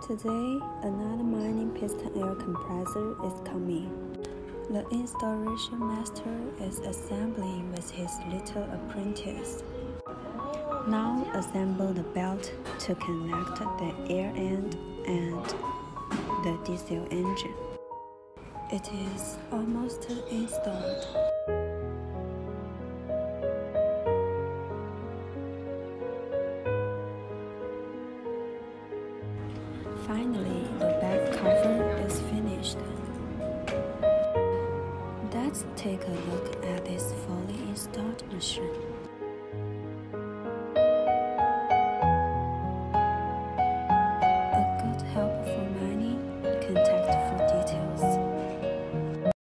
Today, another mining piston air compressor is coming. The installation master is assembling with his little apprentice. Now assemble the belt to connect the air end and the diesel engine. It is almost installed. Finally, the back cover is finished. Let's take a look at this fully installed machine.